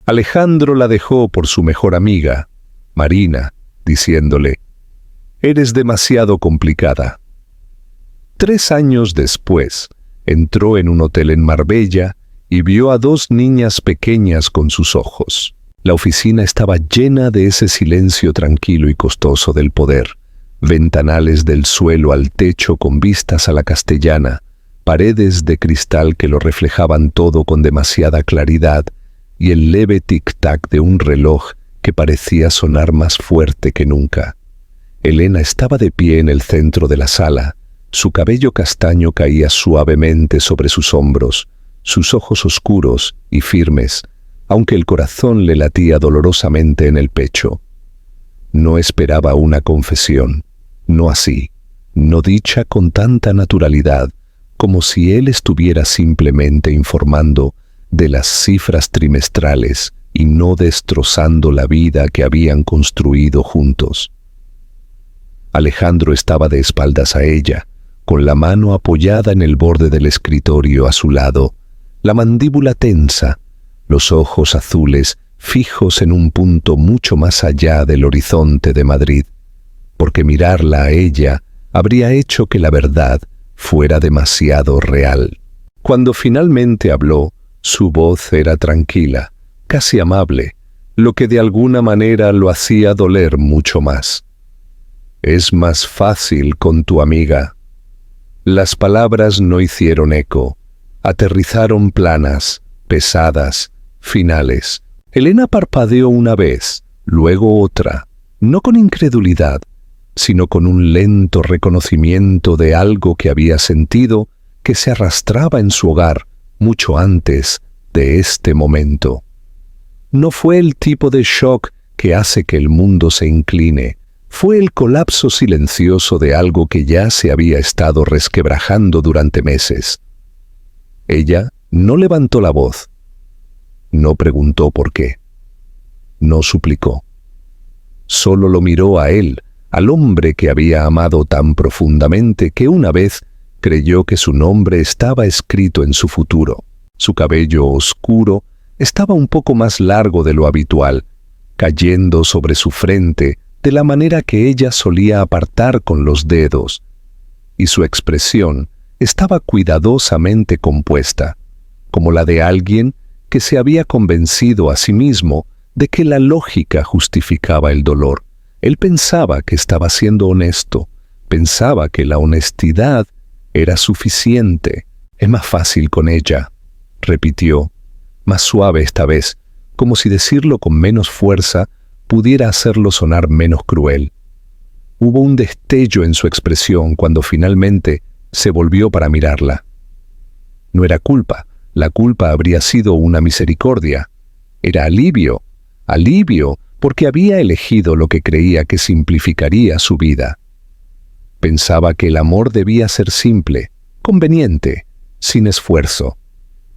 Alejandro la dejó por su mejor amiga, Marina, diciéndole: «Eres demasiado complicada». 3 años después, entró en un hotel en Marbella y vio a 2 niñas pequeñas con sus ojos. La oficina estaba llena de ese silencio tranquilo y costoso del poder. Ventanales del suelo al techo con vistas a la Castellana, paredes de cristal que lo reflejaban todo con demasiada claridad y el leve tic-tac de un reloj que parecía sonar más fuerte que nunca. Elena estaba de pie en el centro de la sala. Su cabello castaño caía suavemente sobre sus hombros, sus ojos oscuros y firmes, aunque el corazón le latía dolorosamente en el pecho. No esperaba una confesión, no así, no dicha con tanta naturalidad, como si él estuviera simplemente informando de las cifras trimestrales y no destrozando la vida que habían construido juntos. Alejandro estaba de espaldas a ella, con la mano apoyada en el borde del escritorio a su lado, la mandíbula tensa, los ojos azules fijos en un punto mucho más allá del horizonte de Madrid, porque mirarla a ella habría hecho que la verdad fuera demasiado real. Cuando finalmente habló, su voz era tranquila, casi amable, lo que de alguna manera lo hacía doler mucho más. «Es más fácil con tu amiga». Las palabras no hicieron eco, aterrizaron planas, pesadas, finales. Elena parpadeó una vez, luego otra, no con incredulidad, sino con un lento reconocimiento de algo que había sentido que se arrastraba en su hogar mucho antes de este momento. No fue el tipo de shock que hace que el mundo se incline, fue el colapso silencioso de algo que ya se había estado resquebrajando durante meses. Ella no levantó la voz, no preguntó por qué, no suplicó. Solo lo miró a él, al hombre que había amado tan profundamente que una vez creyó que su nombre estaba escrito en su futuro. Su cabello oscuro estaba un poco más largo de lo habitual, cayendo sobre su frente de la manera que ella solía apartar con los dedos, y su expresión estaba cuidadosamente compuesta, como la de alguien que se había convencido a sí mismo de que la lógica justificaba el dolor. Él pensaba que estaba siendo honesto, pensaba que la honestidad era suficiente. «Es más fácil con ella», repitió, más suave esta vez, como si decirlo con menos fuerza pudiera hacerlo sonar menos cruel. Hubo un destello en su expresión cuando finalmente se volvió para mirarla. No era culpa, la culpa habría sido una misericordia. Era alivio, alivio, porque había elegido lo que creía que simplificaría su vida. Pensaba que el amor debía ser simple, conveniente, sin esfuerzo.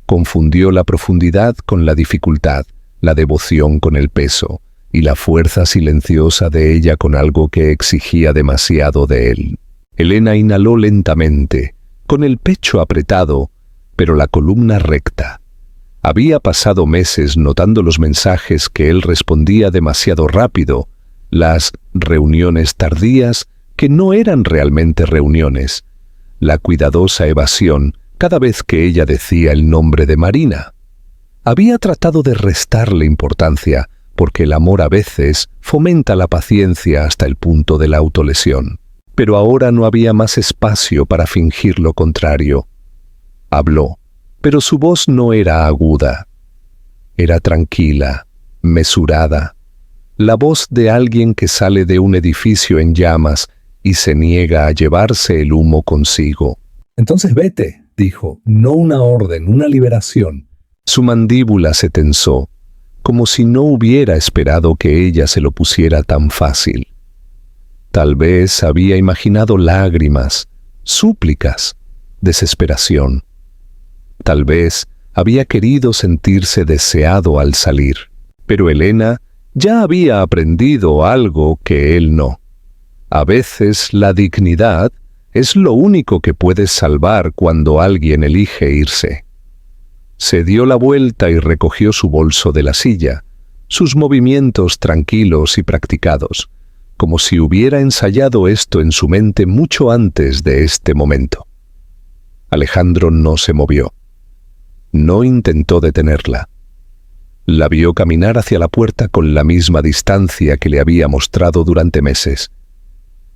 Confundió la profundidad con la dificultad, la devoción con el peso, y la fuerza silenciosa de ella con algo que exigía demasiado de él. Elena inhaló lentamente, con el pecho apretado, pero la columna recta. Había pasado meses notando los mensajes que él respondía demasiado rápido, las reuniones tardías que no eran realmente reuniones, la cuidadosa evasión cada vez que ella decía el nombre de Marina. Había tratado de restarle importancia, porque el amor a veces fomenta la paciencia hasta el punto de la autolesión. Pero ahora no había más espacio para fingir lo contrario. Habló, pero su voz no era aguda. Era tranquila, mesurada. La voz de alguien que sale de un edificio en llamas y se niega a llevarse el humo consigo. «Entonces vete», dijo, «no una orden, una liberación». Su mandíbula se tensó, como si no hubiera esperado que ella se lo pusiera tan fácil. Tal vez había imaginado lágrimas, súplicas, desesperación. Tal vez había querido sentirse deseado al salir, pero Elena ya había aprendido algo que él no. A veces la dignidad es lo único que puedes salvar cuando alguien elige irse. Se dio la vuelta y recogió su bolso de la silla, sus movimientos tranquilos y practicados, como si hubiera ensayado esto en su mente mucho antes de este momento. Alejandro no se movió. No intentó detenerla. La vio caminar hacia la puerta con la misma distancia que le había mostrado durante meses.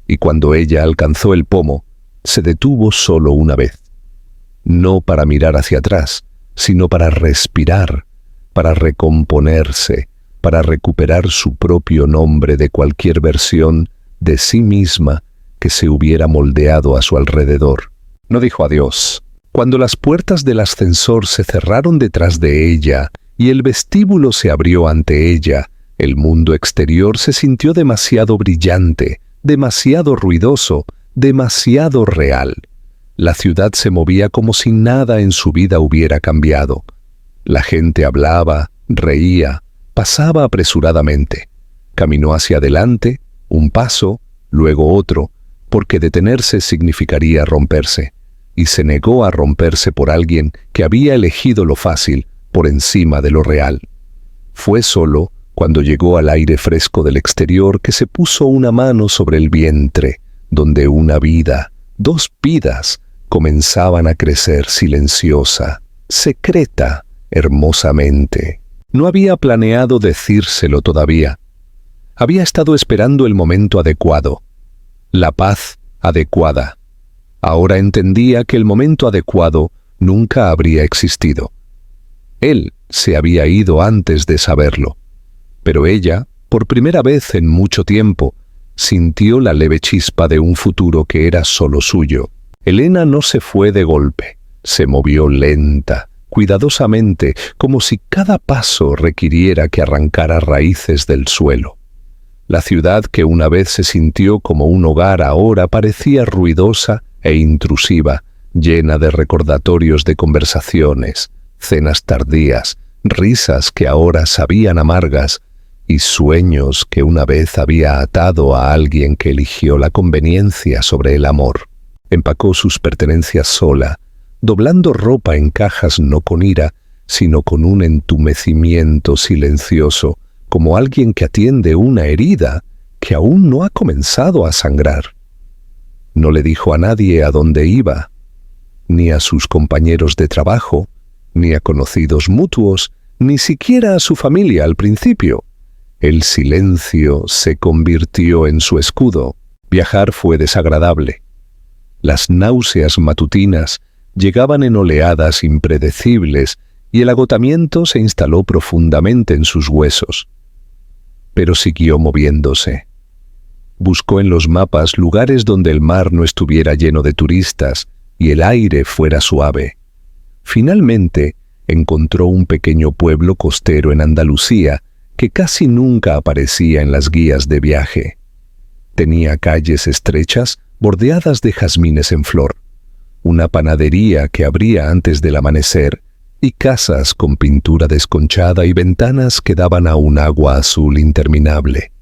Y cuando ella alcanzó el pomo, se detuvo solo una vez. No para mirar hacia atrás, sino para respirar, para recomponerse, para recuperar su propio nombre de cualquier versión de sí misma que se hubiera moldeado a su alrededor. No dijo adiós. Cuando las puertas del ascensor se cerraron detrás de ella y el vestíbulo se abrió ante ella, el mundo exterior se sintió demasiado brillante, demasiado ruidoso, demasiado real. La ciudad se movía como si nada en su vida hubiera cambiado. La gente hablaba, reía, pasaba apresuradamente. Caminó hacia adelante, un paso, luego otro, porque detenerse significaría romperse, y se negó a romperse por alguien que había elegido lo fácil por encima de lo real. Fue solo cuando llegó al aire fresco del exterior que se puso una mano sobre el vientre, donde una vida, 2 vidas, comenzaban a crecer silenciosa, secreta, hermosamente. No había planeado decírselo todavía. Había estado esperando el momento adecuado, la paz adecuada. Ahora entendía que el momento adecuado nunca habría existido. Él se había ido antes de saberlo, pero ella, por primera vez en mucho tiempo, sintió la leve chispa de un futuro que era solo suyo. Elena no se fue de golpe, se movió lenta, cuidadosamente, como si cada paso requiriera que arrancara raíces del suelo. La ciudad que una vez se sintió como un hogar ahora parecía ruidosa e intrusiva, llena de recordatorios de conversaciones, cenas tardías, risas que ahora sabían amargas y sueños que una vez había atado a alguien que eligió la conveniencia sobre el amor. Empacó sus pertenencias sola, doblando ropa en cajas no con ira, sino con un entumecimiento silencioso, como alguien que atiende una herida que aún no ha comenzado a sangrar. No le dijo a nadie a dónde iba, ni a sus compañeros de trabajo, ni a conocidos mutuos, ni siquiera a su familia al principio. El silencio se convirtió en su escudo. Viajar fue desagradable. Las náuseas matutinas llegaban en oleadas impredecibles y el agotamiento se instaló profundamente en sus huesos. Pero siguió moviéndose. Buscó en los mapas lugares donde el mar no estuviera lleno de turistas y el aire fuera suave. Finalmente, encontró un pequeño pueblo costero en Andalucía que casi nunca aparecía en las guías de viaje. Tenía calles estrechas bordeadas de jazmines en flor, una panadería que abría antes del amanecer y casas con pintura desconchada y ventanas que daban a un agua azul interminable.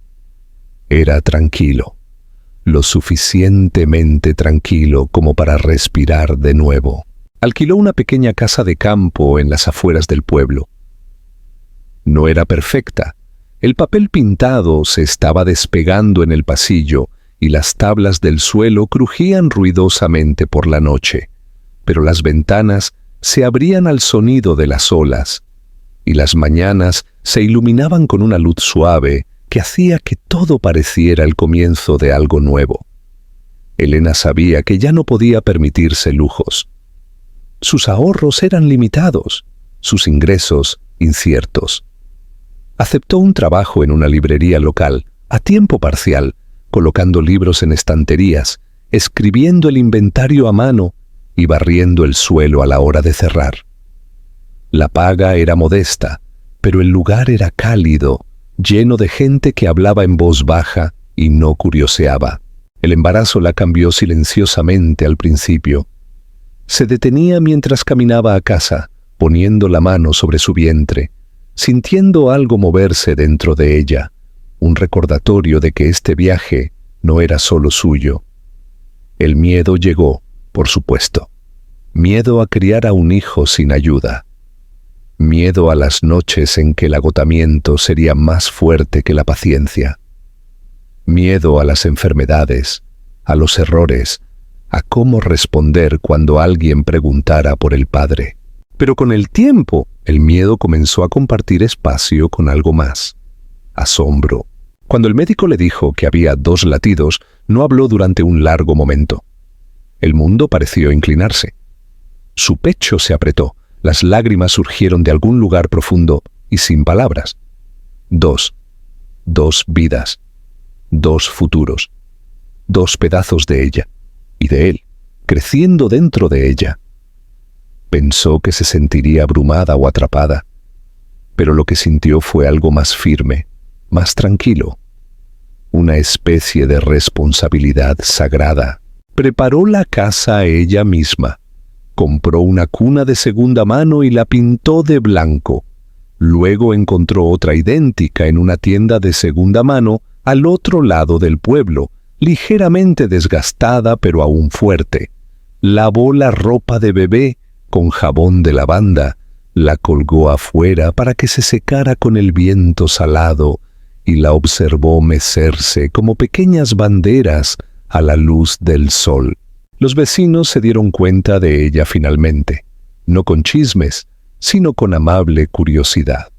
Era tranquilo, lo suficientemente tranquilo como para respirar de nuevo. Alquiló una pequeña casa de campo en las afueras del pueblo. No era perfecta. El papel pintado se estaba despegando en el pasillo y las tablas del suelo crujían ruidosamente por la noche, pero las ventanas se abrían al sonido de las olas, y las mañanas se iluminaban con una luz suave que hacía que todo pareciera el comienzo de algo nuevo. Elena sabía que ya no podía permitirse lujos. Sus ahorros eran limitados, sus ingresos inciertos. Aceptó un trabajo en una librería local, a tiempo parcial, colocando libros en estanterías, escribiendo el inventario a mano y barriendo el suelo a la hora de cerrar. La paga era modesta, pero el lugar era cálido, lleno de gente que hablaba en voz baja y no curioseaba. El embarazo la cambió silenciosamente al principio. Se detenía mientras caminaba a casa, poniendo la mano sobre su vientre, sintiendo algo moverse dentro de ella, un recordatorio de que este viaje no era solo suyo. El miedo llegó, por supuesto. Miedo a criar a un hijo sin ayuda. miedo a las noches en que el agotamiento sería más fuerte que la paciencia, miedo a las enfermedades, a los errores, a cómo responder cuando alguien preguntara por el padre. Pero con el tiempo, el miedo comenzó a compartir espacio con algo más: asombro. Cuando el médico le dijo que había 2 latidos, no habló durante un largo momento. El mundo pareció inclinarse. Su pecho se apretó, las lágrimas surgieron de algún lugar profundo y sin palabras. 2 vidas, 2 futuros, 2 pedazos de ella y de él, creciendo dentro de ella. Pensó que se sentiría abrumada o atrapada, pero lo que sintió fue algo más firme, más tranquilo, una especie de responsabilidad sagrada. Preparó la casa ella misma, compró una cuna de segunda mano y la pintó de blanco. Luego encontró otra idéntica en una tienda de segunda mano al otro lado del pueblo, ligeramente desgastada pero aún fuerte. Lavó la ropa de bebé con jabón de lavanda, la colgó afuera para que se secara con el viento salado y la observó mecerse como pequeñas banderas a la luz del sol. Los vecinos se dieron cuenta de ella finalmente, no con chismes, sino con amable curiosidad.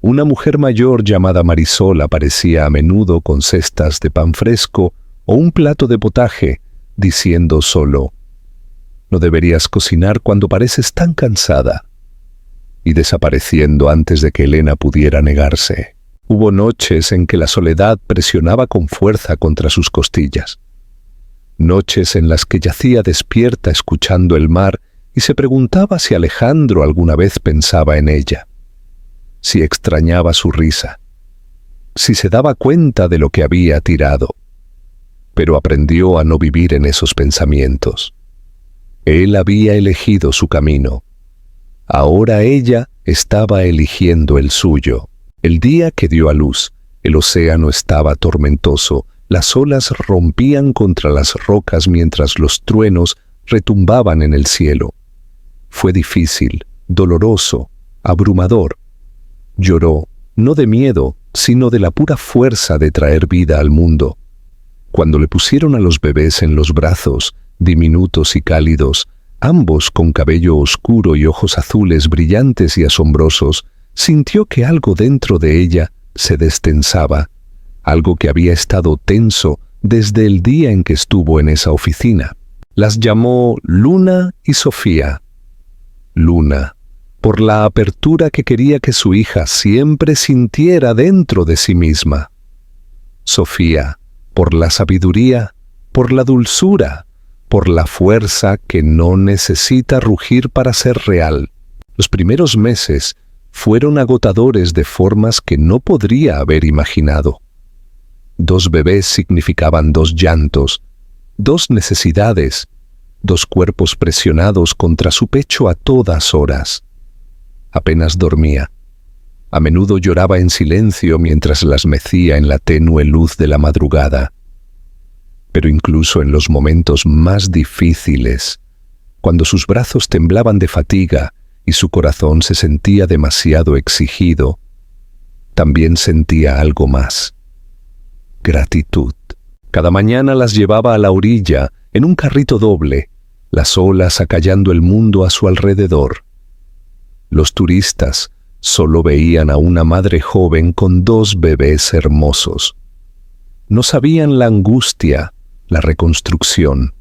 Una mujer mayor llamada Marisol aparecía a menudo con cestas de pan fresco o un plato de potaje, diciendo solo: «No deberías cocinar cuando pareces tan cansada», y desapareciendo antes de que Elena pudiera negarse. Hubo noches en que la soledad presionaba con fuerza contra sus costillas. Noches en las que yacía despierta escuchando el mar y se preguntaba si Alejandro alguna vez pensaba en ella, si extrañaba su risa, si se daba cuenta de lo que había tirado. Pero aprendió a no vivir en esos pensamientos. Él había elegido su camino. Ahora ella estaba eligiendo el suyo. El día que dio a luz, el océano estaba tormentoso, las olas rompían contra las rocas mientras los truenos retumbaban en el cielo. Fue difícil, doloroso, abrumador. Lloró, no de miedo, sino de la pura fuerza de traer vida al mundo. Cuando le pusieron a los bebés en los brazos, diminutos y cálidos, ambos con cabello oscuro y ojos azules brillantes y asombrosos, sintió que algo dentro de ella se destensaba, algo que había estado tenso desde el día en que estuvo en esa oficina. Las llamó Luna y Sofía. Luna, por la apertura que quería que su hija siempre sintiera dentro de sí misma. Sofía, por la sabiduría, por la dulzura, por la fuerza que no necesita rugir para ser real. Los primeros meses fueron agotadores de formas que no podría haber imaginado. 2 bebés significaban 2 llantos, 2 necesidades, 2 cuerpos presionados contra su pecho a todas horas. Apenas dormía. A menudo lloraba en silencio mientras las mecía en la tenue luz de la madrugada. Pero incluso en los momentos más difíciles, cuando sus brazos temblaban de fatiga y su corazón se sentía demasiado exigido, también sentía algo más: gratitud. Cada mañana las llevaba a la orilla, en un carrito doble, las olas acallando el mundo a su alrededor. Los turistas solo veían a una madre joven con 2 bebés hermosos. No sabían la angustia, la reconstrucción,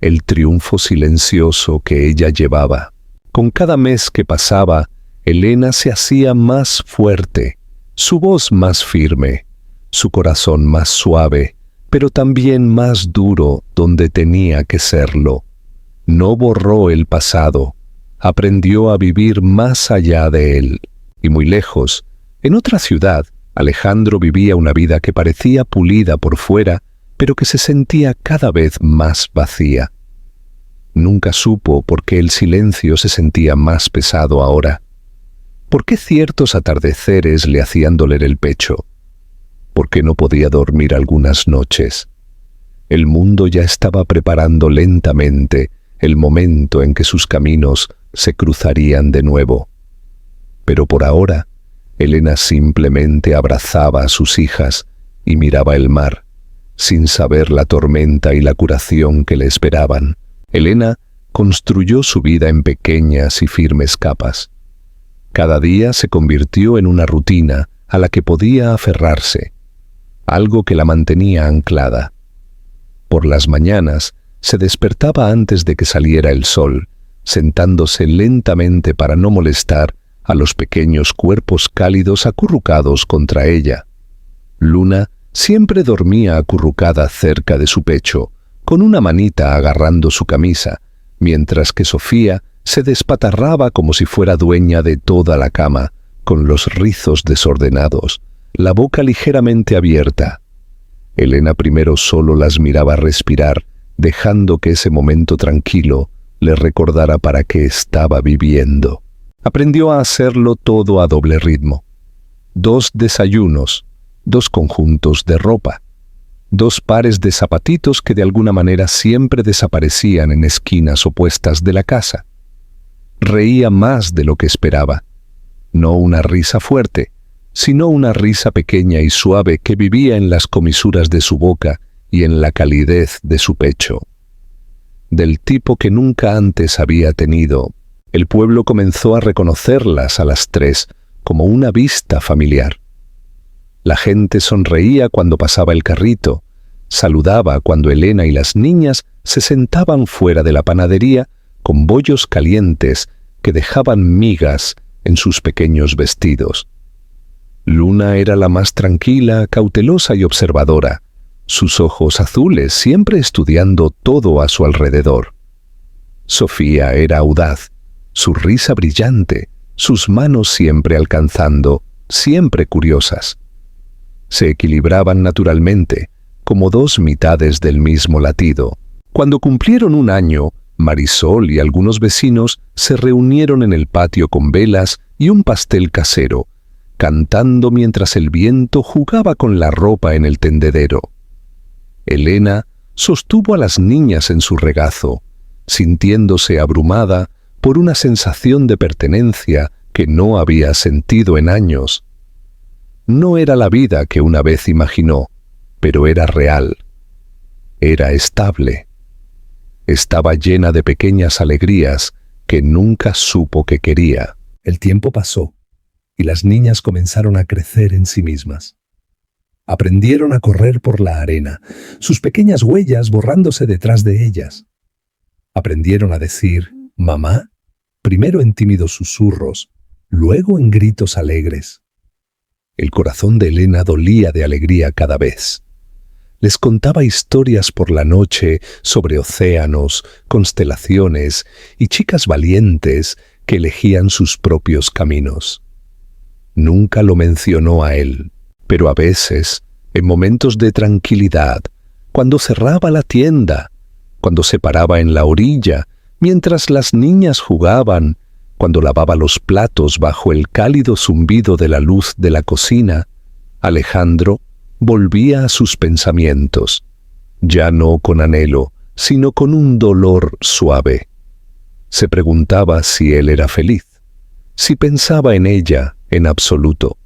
el triunfo silencioso que ella llevaba. Con cada mes que pasaba, Elena se hacía más fuerte, su voz más firme, su corazón más suave, pero también más duro donde tenía que serlo. No borró el pasado, aprendió a vivir más allá de él. Y muy lejos, en otra ciudad, Alejandro vivía una vida que parecía pulida por fuera, pero que se sentía cada vez más vacía. Nunca supo por qué el silencio se sentía más pesado ahora. ¿Por qué ciertos atardeceres le hacían doler el pecho? ¿Por qué no podía dormir algunas noches? El mundo ya estaba preparando lentamente el momento en que sus caminos se cruzarían de nuevo. Pero por ahora, Elena simplemente abrazaba a sus hijas y miraba el mar, sin saber la tormenta y la curación que le esperaban. Elena construyó su vida en pequeñas y firmes capas. Cada día se convirtió en una rutina a la que podía aferrarse, algo que la mantenía anclada. Por las mañanas se despertaba antes de que saliera el sol, sentándose lentamente para no molestar a los pequeños cuerpos cálidos acurrucados contra ella. Luna siempre dormía acurrucada cerca de su pecho, con una manita agarrando su camisa, mientras que Sofía se despatarraba como si fuera dueña de toda la cama, con los rizos desordenados, la boca ligeramente abierta. Elena primero solo las miraba respirar, dejando que ese momento tranquilo le recordara para qué estaba viviendo. Aprendió a hacerlo todo a doble ritmo. 2 desayunos, 2 conjuntos de ropa, 2 pares de zapatitos que de alguna manera siempre desaparecían en esquinas opuestas de la casa. Reía más de lo que esperaba. No una risa fuerte, sino una risa pequeña y suave que vivía en las comisuras de su boca y en la calidez de su pecho. Del tipo que nunca antes había tenido, el pueblo comenzó a reconocerlas a las 3 como una vista familiar. La gente sonreía cuando pasaba el carrito, saludaba cuando Elena y las niñas se sentaban fuera de la panadería con bollos calientes que dejaban migas en sus pequeños vestidos. Luna era la más tranquila, cautelosa y observadora, sus ojos azules siempre estudiando todo a su alrededor. Sofía era audaz, su risa brillante, sus manos siempre alcanzando, siempre curiosas. Se equilibraban naturalmente, como 2 mitades del mismo latido. Cuando cumplieron 1 año, Marisol y algunos vecinos se reunieron en el patio con velas y un pastel casero, cantando mientras el viento jugaba con la ropa en el tendedero. Elena sostuvo a las niñas en su regazo, sintiéndose abrumada por una sensación de pertenencia que no había sentido en años. No era la vida que una vez imaginó, pero era real. Era estable. Estaba llena de pequeñas alegrías que nunca supo que quería. El tiempo pasó y las niñas comenzaron a crecer en sí mismas. Aprendieron a correr por la arena, sus pequeñas huellas borrándose detrás de ellas. Aprendieron a decir «mamá», primero en tímidos susurros, luego en gritos alegres. El corazón de Elena dolía de alegría cada vez. Les contaba historias por la noche sobre océanos, constelaciones y chicas valientes que elegían sus propios caminos. Nunca lo mencionó a él, pero a veces, en momentos de tranquilidad, cuando cerraba la tienda, cuando se paraba en la orilla, mientras las niñas jugaban, cuando lavaba los platos bajo el cálido zumbido de la luz de la cocina, Alejandro volvía a sus pensamientos, ya no con anhelo, sino con un dolor suave. Se preguntaba si él era feliz, si pensaba en ella en absoluto,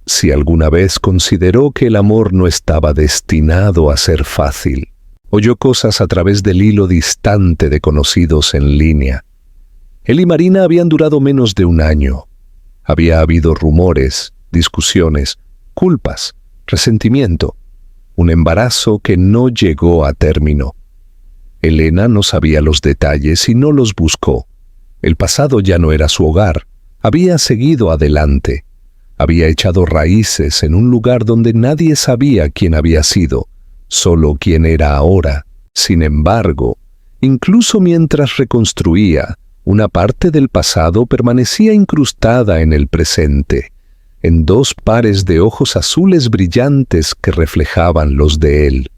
si alguna vez consideró que el amor no estaba destinado a ser fácil. Oyó cosas a través del hilo distante de conocidos en línea. Él y Marina habían durado menos de 1 año. Había habido rumores, discusiones, culpas, resentimiento, un embarazo que no llegó a término. Elena no sabía los detalles y no los buscó. El pasado ya no era su hogar. Había seguido adelante. Había echado raíces en un lugar donde nadie sabía quién había sido, solo quién era ahora. Sin embargo, incluso mientras reconstruía, una parte del pasado permanecía incrustada en el presente, en 2 pares de ojos azules brillantes que reflejaban los de él.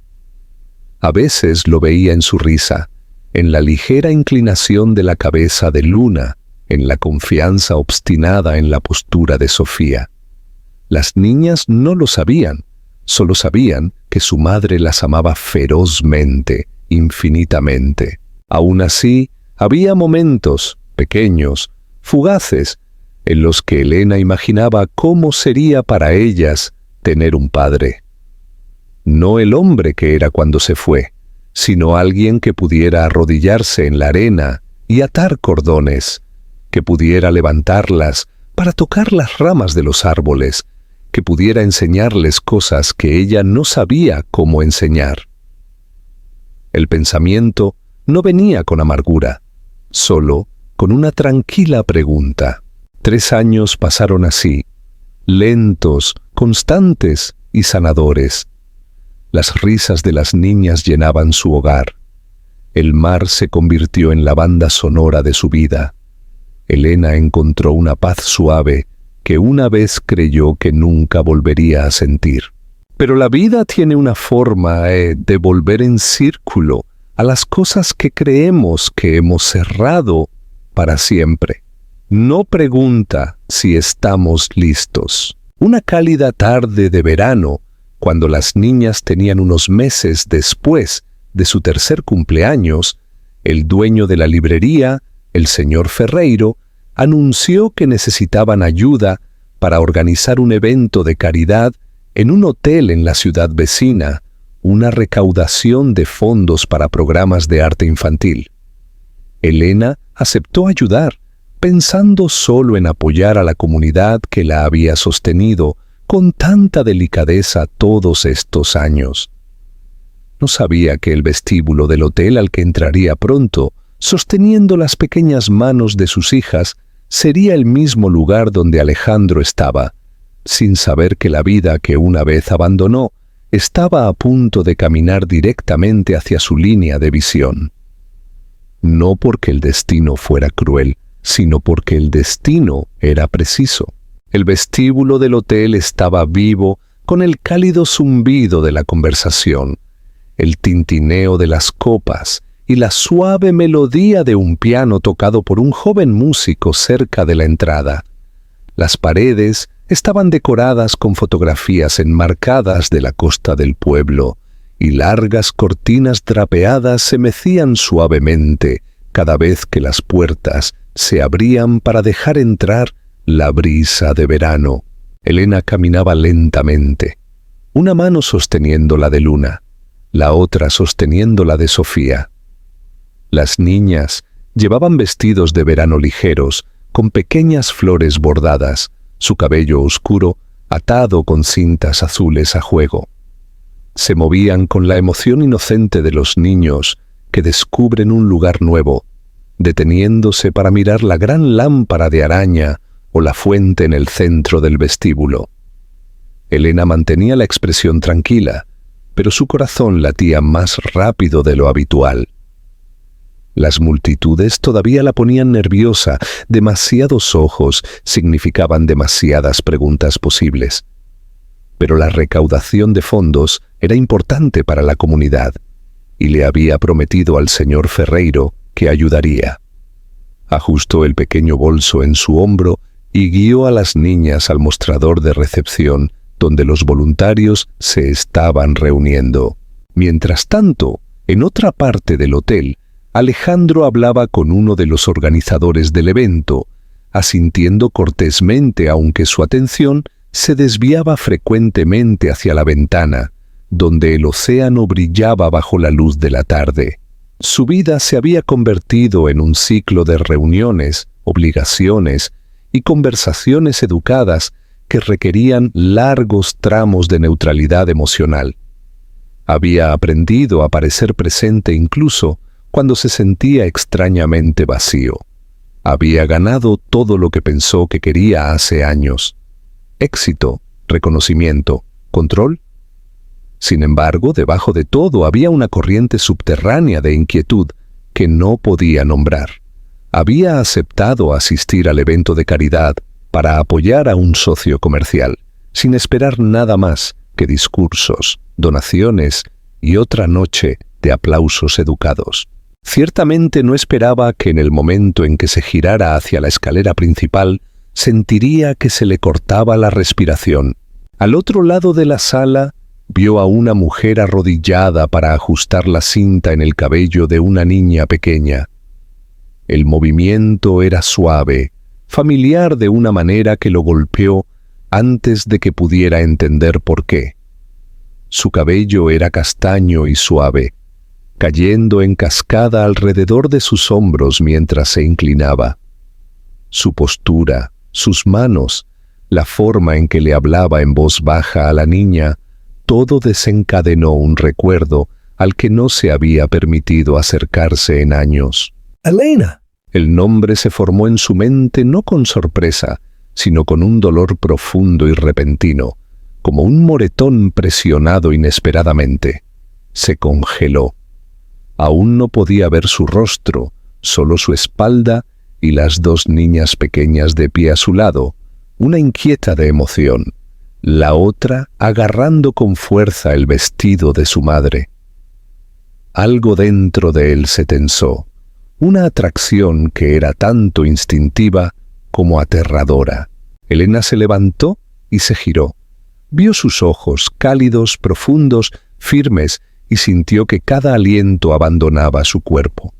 A veces lo veía en su risa, en la ligera inclinación de la cabeza de Luna, en la confianza obstinada en la postura de Sofía. Las niñas no lo sabían, solo sabían que su madre las amaba ferozmente, infinitamente. Aún así, había momentos, pequeños, fugaces, en los que Elena imaginaba cómo sería para ellas tener un padre. No el hombre que era cuando se fue, sino alguien que pudiera arrodillarse en la arena y atar cordones, que pudiera levantarlas para tocar las ramas de los árboles, que pudiera enseñarles cosas que ella no sabía cómo enseñar. El pensamiento no venía con amargura, solo con una tranquila pregunta. 3 años pasaron así, lentos, constantes y sanadores. Las risas de las niñas llenaban su hogar. El mar se convirtió en la banda sonora de su vida. Elena encontró una paz suave que una vez creyó que nunca volvería a sentir. Pero la vida tiene una forma de volver en círculo a las cosas que creemos que hemos cerrado para siempre. No pregunta si estamos listos. Una cálida tarde de verano, cuando las niñas tenían unos meses después de su 3er cumpleaños, el dueño de la librería, el señor Ferreiro, anunció que necesitaban ayuda para organizar un evento de caridad en un hotel en la ciudad vecina, una recaudación de fondos para programas de arte infantil. Elena aceptó ayudar, pensando solo en apoyar a la comunidad que la había sostenido con tanta delicadeza todos estos años. No sabía que el vestíbulo del hotel al que entraría pronto, sosteniendo las pequeñas manos de sus hijas, sería el mismo lugar donde Alejandro estaba, sin saber que la vida que una vez abandonó estaba a punto de caminar directamente hacia su línea de visión. No porque el destino fuera cruel, sino porque el destino era preciso. El vestíbulo del hotel estaba vivo con el cálido zumbido de la conversación, el tintineo de las copas y la suave melodía de un piano tocado por un joven músico cerca de la entrada. Las paredes estaban decoradas con fotografías enmarcadas de la costa del pueblo, y largas cortinas drapeadas se mecían suavemente cada vez que las puertas se abrían para dejar entrar la brisa de verano. Elena caminaba lentamente, una mano sosteniendo la de Luna, la otra sosteniendo la de Sofía. Las niñas llevaban vestidos de verano ligeros, con pequeñas flores bordadas, su cabello oscuro atado con cintas azules a juego. Se movían con la emoción inocente de los niños que descubren un lugar nuevo, deteniéndose para mirar la gran lámpara de araña o la fuente en el centro del vestíbulo. Elena mantenía la expresión tranquila, pero su corazón latía más rápido de lo habitual. Las multitudes todavía la ponían nerviosa, demasiados ojos significaban demasiadas preguntas posibles. Pero la recaudación de fondos era importante para la comunidad, y le había prometido al señor Ferreiro que ayudaría. Ajustó el pequeño bolso en su hombro y guió a las niñas al mostrador de recepción, donde los voluntarios se estaban reuniendo. Mientras tanto, en otra parte del hotel, Alejandro hablaba con uno de los organizadores del evento, asintiendo cortésmente aunque su atención se desviaba frecuentemente hacia la ventana, donde el océano brillaba bajo la luz de la tarde. Su vida se había convertido en un ciclo de reuniones, obligaciones y conversaciones educadas que requerían largos tramos de neutralidad emocional. Había aprendido a parecer presente incluso cuando se sentía extrañamente vacío. Había ganado todo lo que pensó que quería hace años: éxito, reconocimiento, control. Sin embargo, debajo de todo había una corriente subterránea de inquietud que no podía nombrar. Había aceptado asistir al evento de caridad para apoyar a un socio comercial, sin esperar nada más que discursos, donaciones y otra noche de aplausos educados. Ciertamente no esperaba que en el momento en que se girara hacia la escalera principal, sentiría que se le cortaba la respiración. Al otro lado de la sala, vio a una mujer arrodillada para ajustar la cinta en el cabello de una niña pequeña. El movimiento era suave, familiar de una manera que lo golpeó antes de que pudiera entender por qué. Su cabello era castaño y suave, cayendo en cascada alrededor de sus hombros mientras se inclinaba. Su postura, sus manos, la forma en que le hablaba en voz baja a la niña, todo desencadenó un recuerdo al que no se había permitido acercarse en años. ¡Elena! El nombre se formó en su mente no con sorpresa, sino con un dolor profundo y repentino, como un moretón presionado inesperadamente. Se congeló. Aún no podía ver su rostro, solo su espalda y las dos niñas pequeñas de pie a su lado, una inquieta de emoción, la otra agarrando con fuerza el vestido de su madre. Algo dentro de él se tensó, una atracción que era tanto instintiva como aterradora. Elena se levantó y se giró. Vio sus ojos, cálidos, profundos, firmes, y sintió que cada aliento abandonaba su cuerpo.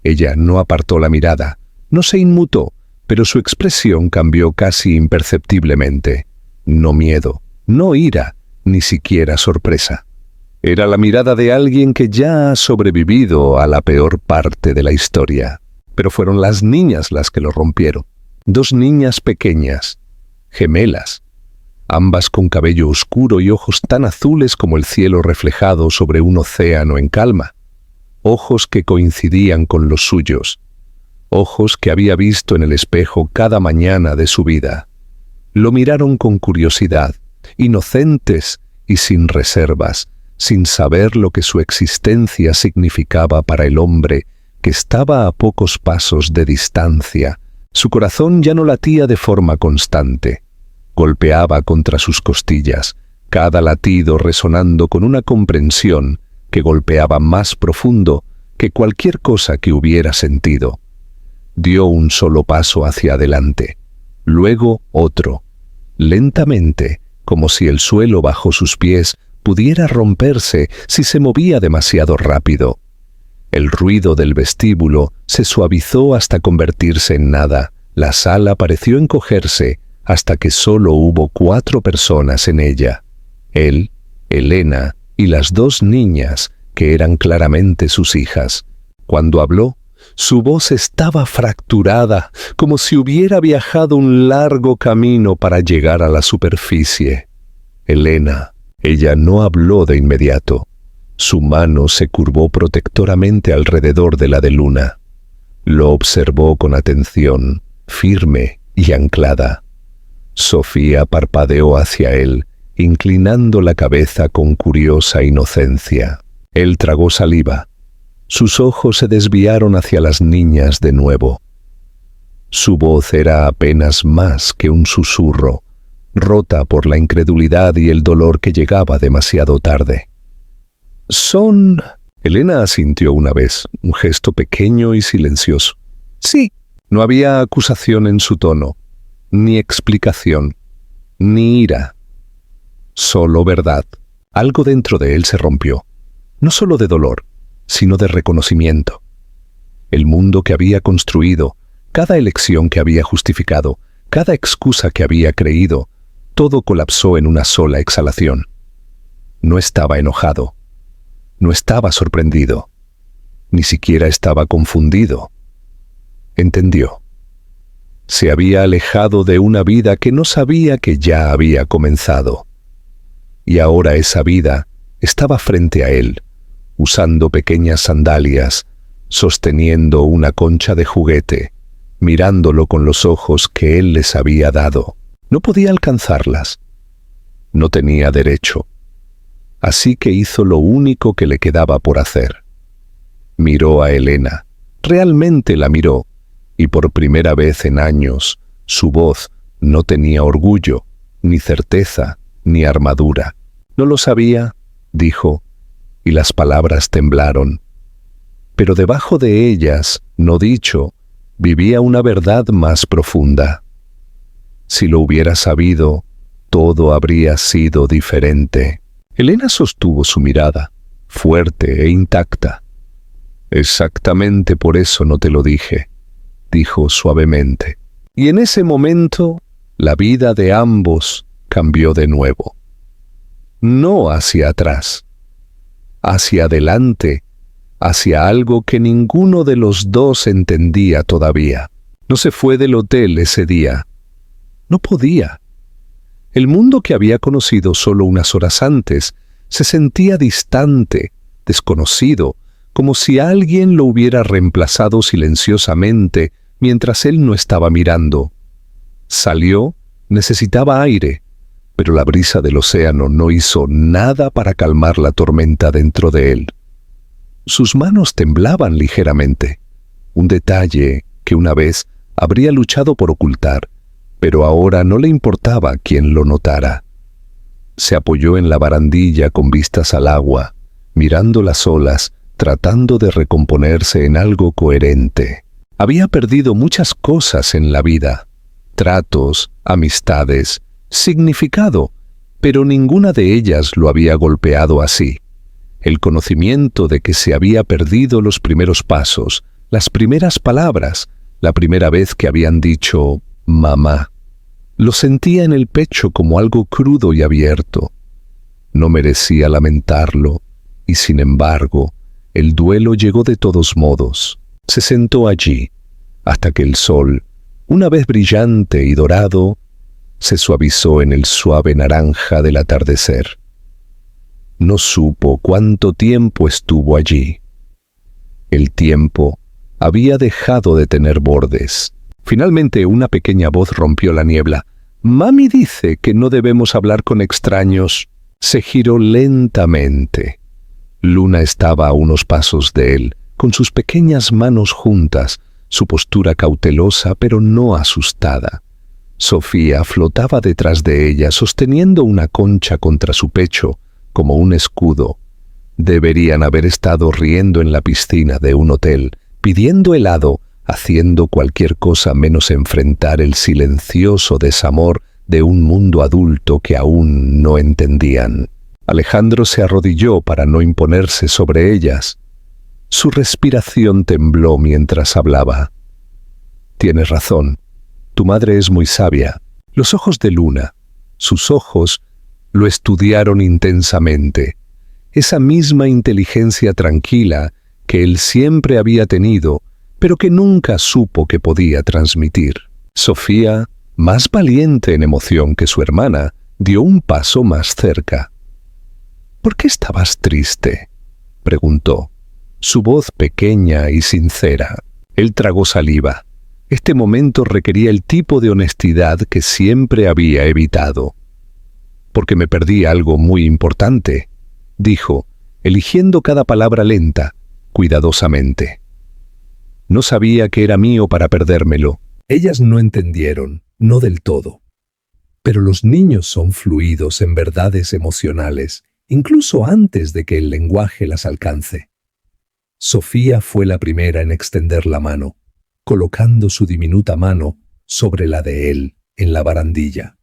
Ella no apartó la mirada, no se inmutó, pero su expresión cambió casi imperceptiblemente. No miedo, no ira, ni siquiera sorpresa. Era la mirada de alguien que ya ha sobrevivido a la peor parte de la historia. Pero fueron las niñas las que lo rompieron. Dos niñas pequeñas, gemelas, ambas con cabello oscuro y ojos tan azules como el cielo reflejado sobre un océano en calma. Ojos que coincidían con los suyos. Ojos que había visto en el espejo cada mañana de su vida. Lo miraron con curiosidad, inocentes y sin reservas, sin saber lo que su existencia significaba para el hombre que estaba a pocos pasos de distancia. Su corazón ya no latía de forma constante. Golpeaba contra sus costillas, cada latido resonando con una comprensión que golpeaba más profundo que cualquier cosa que hubiera sentido. Dio un solo paso hacia adelante, luego otro, lentamente, como si el suelo bajo sus pies pudiera romperse si se movía demasiado rápido. El ruido del vestíbulo se suavizó hasta convertirse en nada. La sala pareció encogerse hasta que solo hubo 4 personas en ella. Él, Elena y las 2 niñas, que eran claramente sus hijas. Cuando habló, su voz estaba fracturada, como si hubiera viajado un largo camino para llegar a la superficie. Elena. Ella no habló de inmediato. Su mano se curvó protectoramente alrededor de la de Luna. Lo observó con atención, firme y anclada. Sofía parpadeó hacia él, inclinando la cabeza con curiosa inocencia. Él tragó saliva. Sus ojos se desviaron hacia las niñas de nuevo. Su voz era apenas más que un susurro, rota por la incredulidad y el dolor que llegaba demasiado tarde. «Son...» Elena asintió una vez, un gesto pequeño y silencioso. «Sí». No había acusación en su tono, ni explicación, ni ira. Solo verdad. Algo dentro de él se rompió, no solo de dolor, sino de reconocimiento. El mundo que había construido, cada elección que había justificado, cada excusa que había creído, todo colapsó en una sola exhalación. No estaba enojado, no estaba sorprendido, ni siquiera estaba confundido. Entendió. Se había alejado de una vida que no sabía que ya había comenzado. Y ahora esa vida estaba frente a él, usando pequeñas sandalias, sosteniendo una concha de juguete, mirándolo con los ojos que él les había dado. No podía alcanzarlas. No tenía derecho. Así que hizo lo único que le quedaba por hacer. Miró a Elena. Realmente la miró. Y por primera vez en años, su voz no tenía orgullo, ni certeza, ni armadura. No lo sabía, dijo, y las palabras temblaron. Pero debajo de ellas, no dicho, vivía una verdad más profunda. Si lo hubiera sabido, todo habría sido diferente. Elena sostuvo su mirada, fuerte e intacta. Exactamente por eso no te lo dije, dijo suavemente. Y en ese momento, la vida de ambos cambió de nuevo. No hacia atrás, hacia adelante, hacia algo que ninguno de los dos entendía todavía. No se fue del hotel ese día. No podía. El mundo que había conocido solo unas horas antes se sentía distante, desconocido, como si alguien lo hubiera reemplazado silenciosamente mientras él no estaba mirando. Salió, necesitaba aire, pero la brisa del océano no hizo nada para calmar la tormenta dentro de él. Sus manos temblaban ligeramente, un detalle que una vez habría luchado por ocultar, pero ahora no le importaba quién lo notara. Se apoyó en la barandilla con vistas al agua, mirando las olas, tratando de recomponerse en algo coherente. Había perdido muchas cosas en la vida, tratos, amistades, significado, pero ninguna de ellas lo había golpeado así. El conocimiento de que se había perdido los primeros pasos, las primeras palabras, la primera vez que habían dicho «mamá». Lo sentía en el pecho como algo crudo y abierto. No merecía lamentarlo, y sin embargo, el duelo llegó de todos modos. Se sentó allí, hasta que el sol, una vez brillante y dorado, se suavizó en el suave naranja del atardecer. No supo cuánto tiempo estuvo allí. El tiempo había dejado de tener bordes. Finalmente una pequeña voz rompió la niebla. «Mami dice que no debemos hablar con extraños». Se giró lentamente. Luna estaba a unos pasos de él, con sus pequeñas manos juntas, su postura cautelosa pero no asustada. Sofía flotaba detrás de ella, sosteniendo una concha contra su pecho, como un escudo. Deberían haber estado riendo en la piscina de un hotel, pidiendo helado, haciendo cualquier cosa menos enfrentar el silencioso desamor de un mundo adulto que aún no entendían. Alejandro se arrodilló para no imponerse sobre ellas. Su respiración tembló mientras hablaba. «Tienes razón. Tu madre es muy sabia». Los ojos de Luna, sus ojos, lo estudiaron intensamente. Esa misma inteligencia tranquila que él siempre había tenido, pero que nunca supo que podía transmitir. Sofía, más valiente en emoción que su hermana, dio un paso más cerca. «¿Por qué estabas triste?», preguntó. Su voz pequeña y sincera. Él tragó saliva. Este momento requería el tipo de honestidad que siempre había evitado. «Porque me perdí algo muy importante», dijo, eligiendo cada palabra lenta, cuidadosamente. «No sabía que era mío para perdérmelo». Ellas no entendieron, no del todo. Pero los niños son fluidos en verdades emocionales, incluso antes de que el lenguaje las alcance. Sofía fue la primera en extender la mano, colocando su diminuta mano sobre la de él en la barandilla.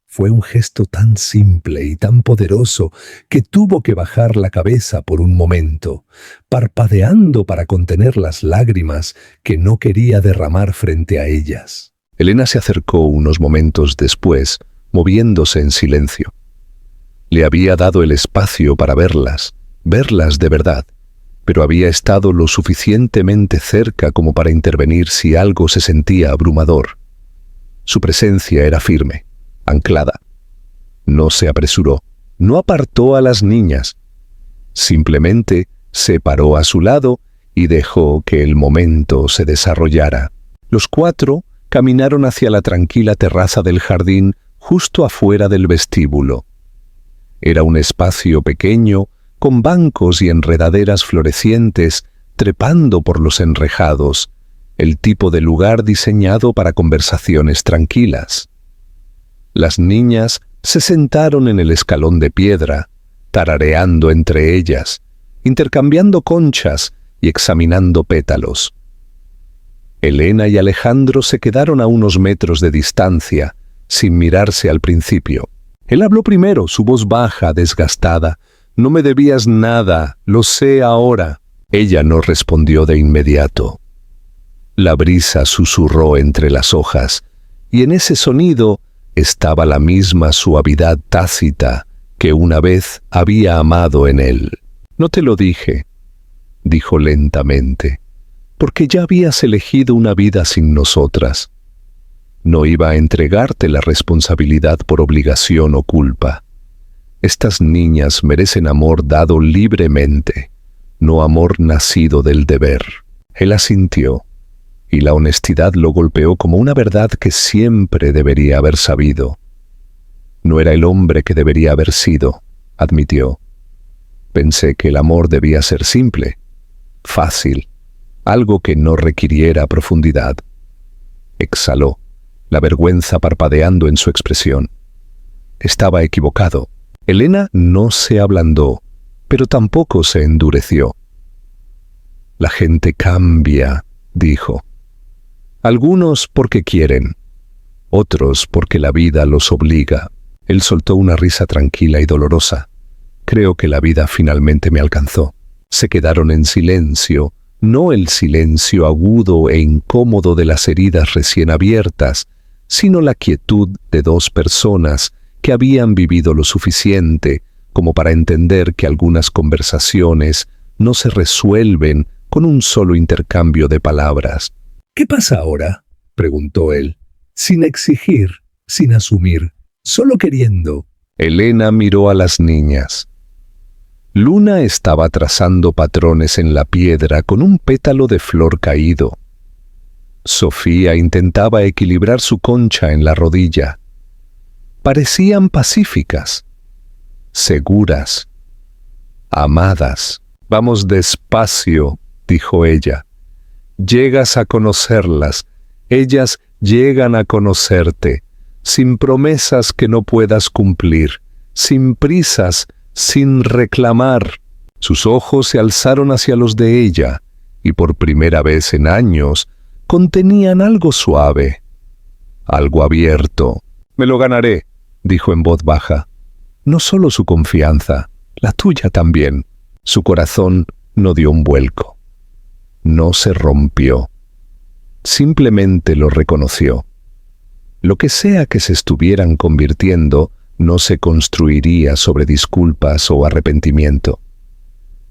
Fue un gesto tan simple y tan poderoso que tuvo que bajar la cabeza por un momento, parpadeando para contener las lágrimas que no quería derramar frente a ellas. Elena se acercó unos momentos después, moviéndose en silencio. Le había dado el espacio para verlas de verdad, pero había estado lo suficientemente cerca como para intervenir si algo se sentía abrumador. Su presencia era firme, anclada. No se apresuró, no apartó a las niñas. Simplemente se paró a su lado y dejó que el momento se desarrollara. Los cuatro caminaron hacia la tranquila terraza del jardín justo afuera del vestíbulo. Era un espacio pequeño, con bancos y enredaderas florecientes trepando por los enrejados, el tipo de lugar diseñado para conversaciones tranquilas. Las niñas se sentaron en el escalón de piedra, tarareando entre ellas, intercambiando conchas y examinando pétalos. Elena y Alejandro se quedaron a unos metros de distancia, sin mirarse al principio. Él habló primero, su voz baja, desgastada. «No me debías nada, lo sé ahora». Ella no respondió de inmediato. La brisa susurró entre las hojas, y en ese sonido estaba la misma suavidad tácita que una vez había amado en él. «No te lo dije», dijo lentamente, «porque ya habías elegido una vida sin nosotras. No iba a entregarte la responsabilidad por obligación o culpa. Estas niñas merecen amor dado libremente, no amor nacido del deber». Él asintió, y la honestidad lo golpeó como una verdad que siempre debería haber sabido. No era el hombre que debería haber sido, admitió. Pensé que el amor debía ser simple, fácil, algo que no requiriera profundidad. Exhaló, la vergüenza parpadeando en su expresión. Estaba equivocado. Elena no se ablandó, pero tampoco se endureció. «La gente cambia», dijo. «Algunos porque quieren, otros porque la vida los obliga». Él soltó una risa tranquila y dolorosa. «Creo que la vida finalmente me alcanzó». Se quedaron en silencio, no el silencio agudo e incómodo de las heridas recién abiertas, sino la quietud de dos personas que habían vivido lo suficiente como para entender que algunas conversaciones no se resuelven con un solo intercambio de palabras. «¿Qué pasa ahora?», preguntó él, sin exigir, sin asumir, solo queriendo. Elena miró a las niñas. Luna estaba trazando patrones en la piedra con un pétalo de flor caído. Sofía intentaba equilibrar su concha en la rodilla. Parecían pacíficas, seguras, amadas. «Vamos despacio», dijo ella. «Llegas a conocerlas, ellas llegan a conocerte, sin promesas que no puedas cumplir, sin prisas, sin reclamar». Sus ojos se alzaron hacia los de ella, y por primera vez en años contenían algo suave, algo abierto. «Me lo ganaré», dijo en voz baja. No solo su confianza, la tuya también. Su corazón no dio un vuelco. No se rompió. Simplemente lo reconoció. Lo que sea que se estuvieran convirtiendo no se construiría sobre disculpas o arrepentimiento.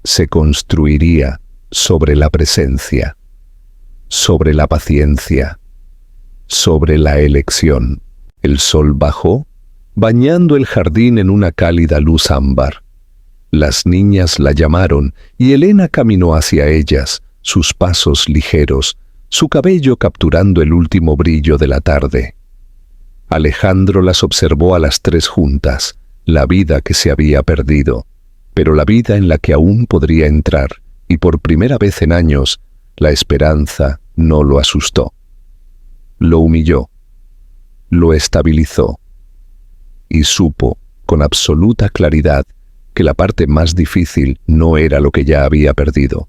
Se construiría sobre la presencia, sobre la paciencia, sobre la elección. El sol bajó, bañando el jardín en una cálida luz ámbar. Las niñas la llamaron y Elena caminó hacia ellas, sus pasos ligeros, su cabello capturando el último brillo de la tarde. Alejandro las observó a las tres juntas, la vida que se había perdido, pero la vida en la que aún podría entrar, y por primera vez en años, la esperanza no lo asustó. Lo humilló, lo estabilizó, y supo, con absoluta claridad, que la parte más difícil no era lo que ya había perdido.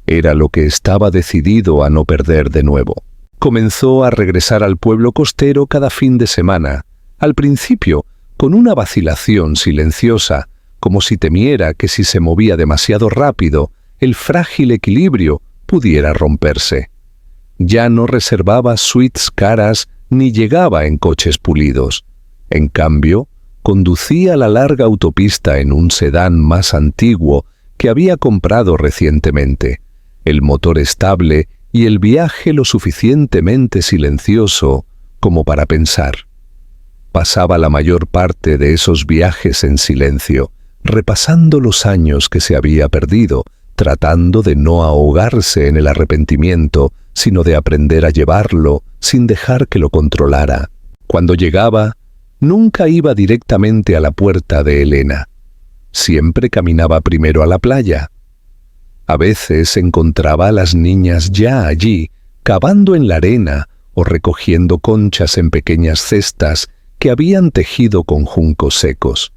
Era lo que estaba decidido a no perder de nuevo. Comenzó a regresar al pueblo costero cada fin de semana, al principio con una vacilación silenciosa, como si temiera que si se movía demasiado rápido, el frágil equilibrio pudiera romperse. Ya no reservaba suites caras ni llegaba en coches pulidos. En cambio, conducía la larga autopista en un sedán más antiguo que había comprado recientemente, el motor estable y el viaje lo suficientemente silencioso como para pensar. Pasaba la mayor parte de esos viajes en silencio, repasando los años que se había perdido, tratando de no ahogarse en el arrepentimiento, sino de aprender a llevarlo sin dejar que lo controlara. Cuando llegaba, nunca iba directamente a la puerta de Elena. Siempre caminaba primero a la playa. A veces encontraba a las niñas ya allí, cavando en la arena o recogiendo conchas en pequeñas cestas que habían tejido con juncos secos.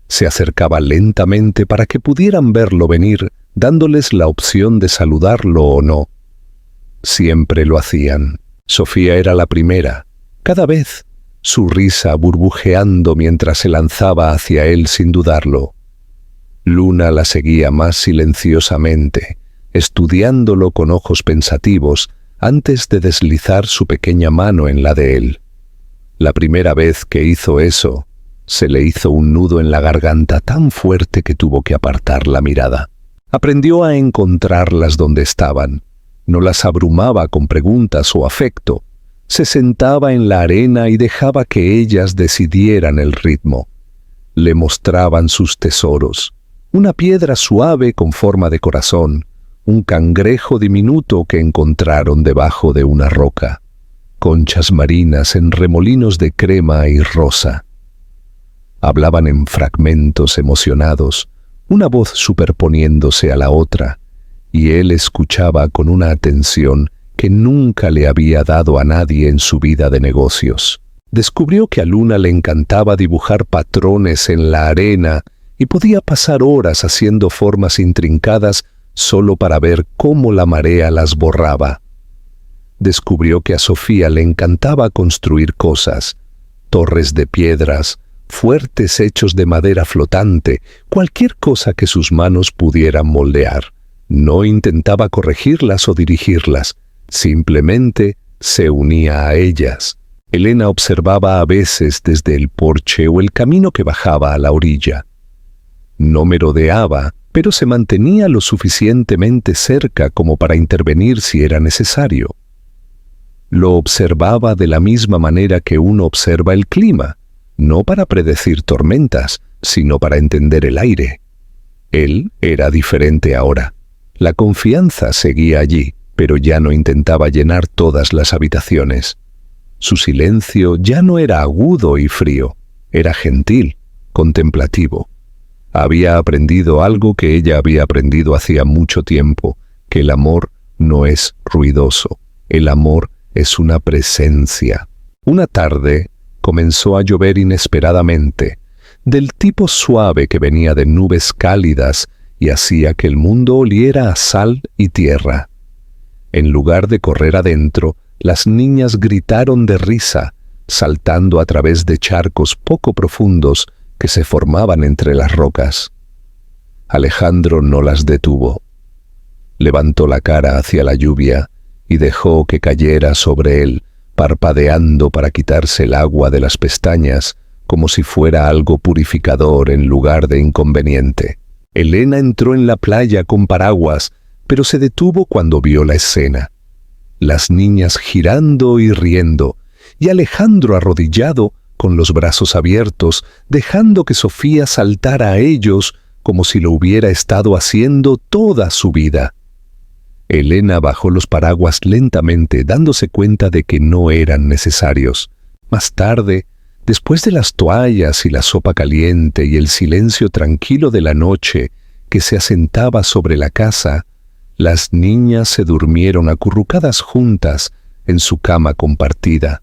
Se acercaba lentamente para que pudieran verlo venir, dándoles la opción de saludarlo o no. Siempre lo hacían. Sofía era la primera, cada vez, su risa burbujeando mientras se lanzaba hacia él sin dudarlo. Luna la seguía más silenciosamente, estudiándolo con ojos pensativos, antes de deslizar su pequeña mano en la de él. La primera vez que hizo eso, se le hizo un nudo en la garganta tan fuerte que tuvo que apartar la mirada. Aprendió a encontrarlas donde estaban. No las abrumaba con preguntas o afecto. Se sentaba en la arena y dejaba que ellas decidieran el ritmo. Le mostraban sus tesoros: una piedra suave con forma de corazón, un cangrejo diminuto que encontraron debajo de una roca, conchas marinas en remolinos de crema y rosa. Hablaban en fragmentos emocionados, una voz superponiéndose a la otra, y él escuchaba con una atención que nunca le había dado a nadie en su vida de negocios. Descubrió que a Luna le encantaba dibujar patrones en la arena y podía pasar horas haciendo formas intrincadas solo para ver cómo la marea las borraba. Descubrió que a Sofía le encantaba construir cosas: torres de piedras, fuertes hechos de madera flotante, cualquier cosa que sus manos pudieran moldear. No intentaba corregirlas o dirigirlas, simplemente se unía a ellas. Elena observaba a veces desde el porche o el camino que bajaba a la orilla. No merodeaba, pero se mantenía lo suficientemente cerca como para intervenir si era necesario. Lo observaba de la misma manera que uno observa el clima, no para predecir tormentas, sino para entender el aire. Él era diferente ahora. La confianza seguía allí, pero ya no intentaba llenar todas las habitaciones. Su silencio ya no era agudo y frío, era gentil, contemplativo. Había aprendido algo que ella había aprendido hacía mucho tiempo, que el amor no es ruidoso, el amor es una presencia. Una tarde comenzó a llover inesperadamente, del tipo suave que venía de nubes cálidas y hacía que el mundo oliera a sal y tierra. En lugar de correr adentro, las niñas gritaron de risa, saltando a través de charcos poco profundos que se formaban entre las rocas. Alejandro no las detuvo. Levantó la cara hacia la lluvia y dejó que cayera sobre él, parpadeando para quitarse el agua de las pestañas, como si fuera algo purificador en lugar de inconveniente. Elena entró en la playa con paraguas, pero se detuvo cuando vio la escena. Las niñas girando y riendo, y Alejandro arrodillado, con los brazos abiertos, dejando que Sofía saltara a ellos como si lo hubiera estado haciendo toda su vida. Elena bajó los paraguas lentamente, dándose cuenta de que no eran necesarios. Más tarde, después de las toallas y la sopa caliente y el silencio tranquilo de la noche que se asentaba sobre la casa, las niñas se durmieron acurrucadas juntas en su cama compartida.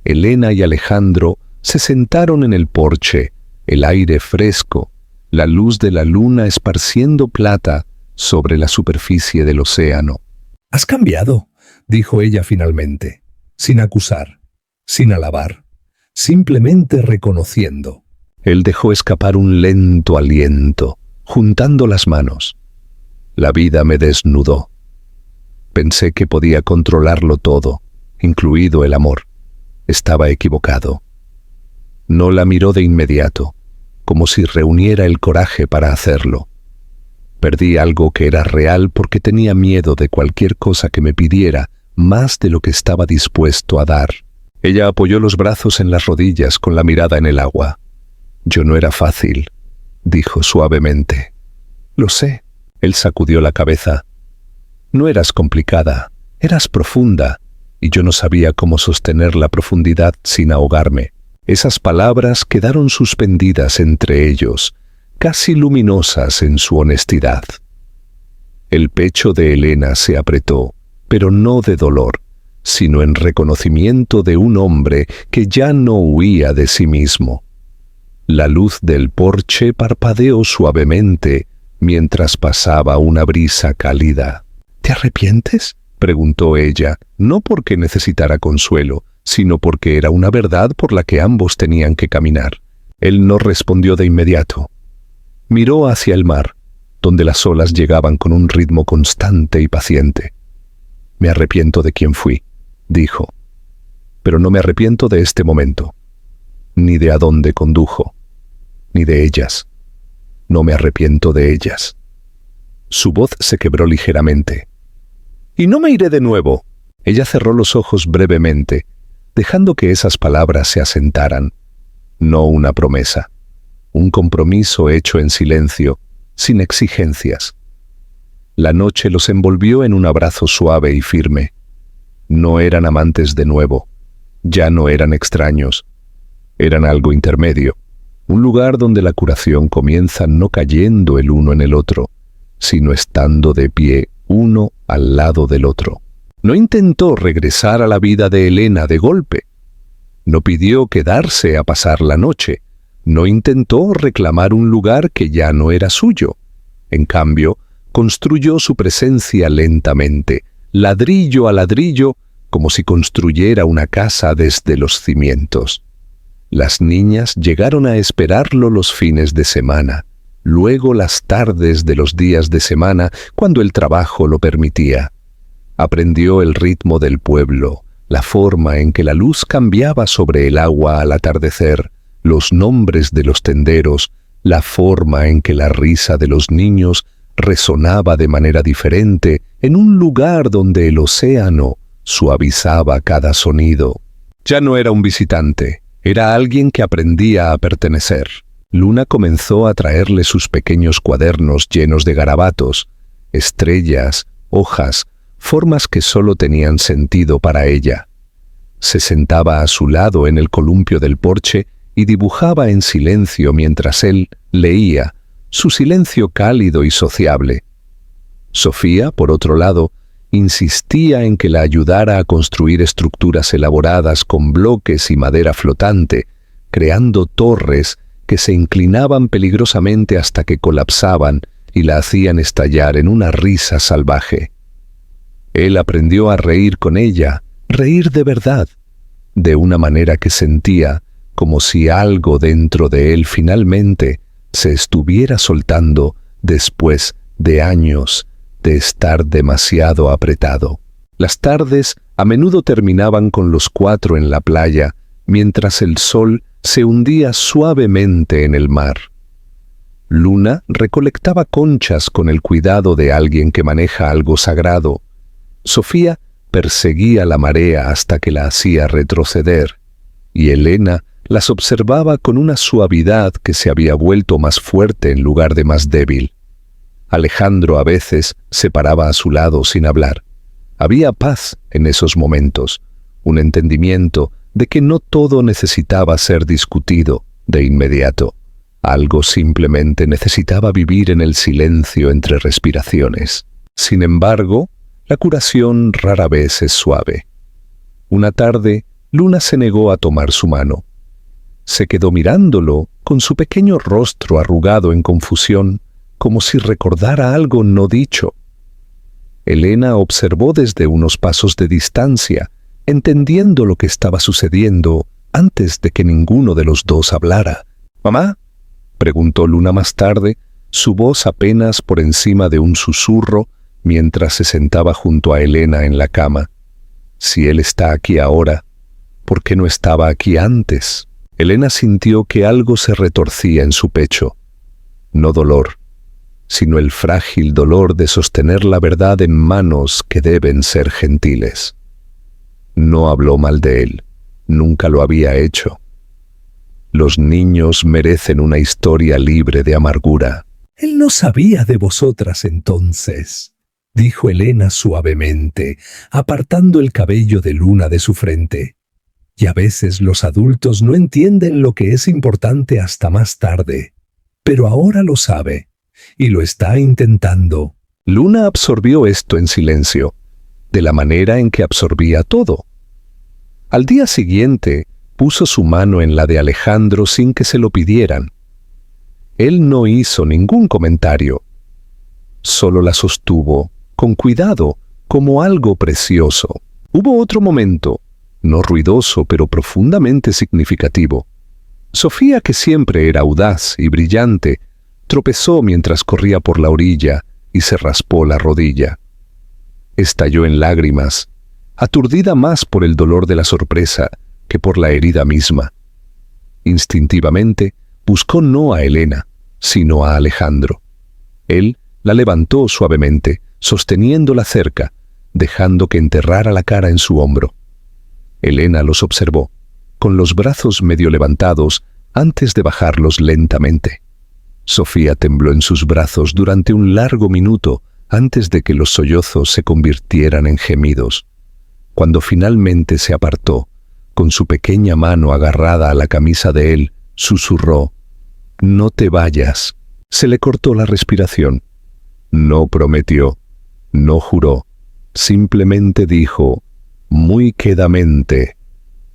Elena y Alejandro se sentaron en el porche, el aire fresco, la luz de la luna esparciendo plata sobre la superficie del océano. «Has cambiado», dijo ella finalmente, sin acusar, sin alabar, simplemente reconociendo. Él dejó escapar un lento aliento, juntando las manos. La vida me desnudó. Pensé que podía controlarlo todo, incluido el amor. Estaba equivocado. No la miró de inmediato, como si reuniera el coraje para hacerlo. Perdí algo que era real porque tenía miedo de cualquier cosa que me pidiera más de lo que estaba dispuesto a dar. Ella apoyó los brazos en las rodillas con la mirada en el agua. «Yo no era fácil», dijo suavemente. «Lo sé». Él sacudió la cabeza. «No eras complicada, eras profunda, y yo no sabía cómo sostener la profundidad sin ahogarme». Esas palabras quedaron suspendidas entre ellos, casi luminosas en su honestidad. El pecho de Elena se apretó, pero no de dolor, sino en reconocimiento de un hombre que ya no huía de sí mismo. La luz del porche parpadeó suavemente mientras pasaba una brisa cálida. «¿Te arrepientes?», preguntó ella, no porque necesitara consuelo, sino porque era una verdad por la que ambos tenían que caminar. Él no respondió de inmediato. Miró hacia el mar, donde las olas llegaban con un ritmo constante y paciente. Me arrepiento de quien fui, dijo, pero no me arrepiento de este momento, ni de a dónde condujo, ni de ellas. No me arrepiento de ellas. Su voz se quebró ligeramente. Y no me iré de nuevo. Ella cerró los ojos brevemente, dejando que esas palabras se asentaran. No una promesa, un compromiso hecho en silencio, sin exigencias. La noche los envolvió en un abrazo suave y firme. No eran amantes de nuevo, ya no eran extraños, eran algo intermedio, un lugar donde la curación comienza no cayendo el uno en el otro, sino estando de pie uno al lado del otro. No intentó regresar a la vida de Elena de golpe. No pidió quedarse a pasar la noche. No intentó reclamar un lugar que ya no era suyo. En cambio, construyó su presencia lentamente, ladrillo a ladrillo, como si construyera una casa desde los cimientos. Las niñas llegaron a esperarlo los fines de semana, luego las tardes de los días de semana, cuando el trabajo lo permitía. Aprendió el ritmo del pueblo, la forma en que la luz cambiaba sobre el agua al atardecer, los nombres de los tenderos, la forma en que la risa de los niños resonaba de manera diferente en un lugar donde el océano suavizaba cada sonido. Ya no era un visitante, era alguien que aprendía a pertenecer. Luna comenzó a traerle sus pequeños cuadernos llenos de garabatos, estrellas, hojas, formas que solo tenían sentido para ella. Se sentaba a su lado en el columpio del porche y dibujaba en silencio mientras él leía, su silencio cálido y sociable. Sofía, por otro lado, insistía en que la ayudara a construir estructuras elaboradas con bloques y madera flotante, creando torres que se inclinaban peligrosamente hasta que colapsaban y la hacían estallar en una risa salvaje. Él aprendió a reír con ella, reír de verdad, de una manera que sentía como si algo dentro de él finalmente se estuviera soltando después de años de estar demasiado apretado. Las tardes a menudo terminaban con los cuatro en la playa, mientras el sol se hundía suavemente en el mar. Luna recolectaba conchas con el cuidado de alguien que maneja algo sagrado. Sofía perseguía la marea hasta que la hacía retroceder, y Elena las observaba con una suavidad que se había vuelto más fuerte en lugar de más débil. Alejandro a veces se paraba a su lado sin hablar. Había paz en esos momentos, un entendimiento de que no todo necesitaba ser discutido de inmediato. Algo simplemente necesitaba vivir en el silencio entre respiraciones. Sin embargo, la curación rara vez es suave. Una tarde, Luna se negó a tomar su mano. Se quedó mirándolo con su pequeño rostro arrugado en confusión, como si recordara algo no dicho. Elena observó desde unos pasos de distancia, entendiendo lo que estaba sucediendo antes de que ninguno de los dos hablara. «¿Mamá?», preguntó Luna más tarde, su voz apenas por encima de un susurro, mientras se sentaba junto a Elena en la cama. «Si él está aquí ahora, ¿por qué no estaba aquí antes?». Elena sintió que algo se retorcía en su pecho. No dolor, sino el frágil dolor de sostener la verdad en manos que deben ser gentiles. No habló mal de él, nunca lo había hecho. Los niños merecen una historia libre de amargura. «Él no sabía de vosotras entonces», dijo Elena suavemente, apartando el cabello de Luna de su frente. «Y a veces los adultos no entienden lo que es importante hasta más tarde. Pero ahora lo sabe, y lo está intentando». Luna absorbió esto en silencio, de la manera en que absorbía todo. Al día siguiente, puso su mano en la de Alejandro sin que se lo pidieran. Él no hizo ningún comentario. Solo la sostuvo, con cuidado, como algo precioso. Hubo otro momento, no ruidoso, pero profundamente significativo. Sofía, que siempre era audaz y brillante, tropezó mientras corría por la orilla y se raspó la rodilla. estalló en lágrimas, aturdida más por el dolor de la sorpresa que por la herida misma. Instintivamente buscó no a Elena, sino a Alejandro. Él la levantó suavemente, sosteniéndola cerca, dejando que enterrara la cara en su hombro. Elena los observó, con los brazos medio levantados, antes de bajarlos lentamente. Sofía tembló en sus brazos durante un largo minuto antes de que los sollozos se convirtieran en gemidos. Cuando finalmente se apartó, con su pequeña mano agarrada a la camisa de él, susurró: «No te vayas». Se le cortó la respiración. No prometió, no juró, simplemente dijo, muy quedamente: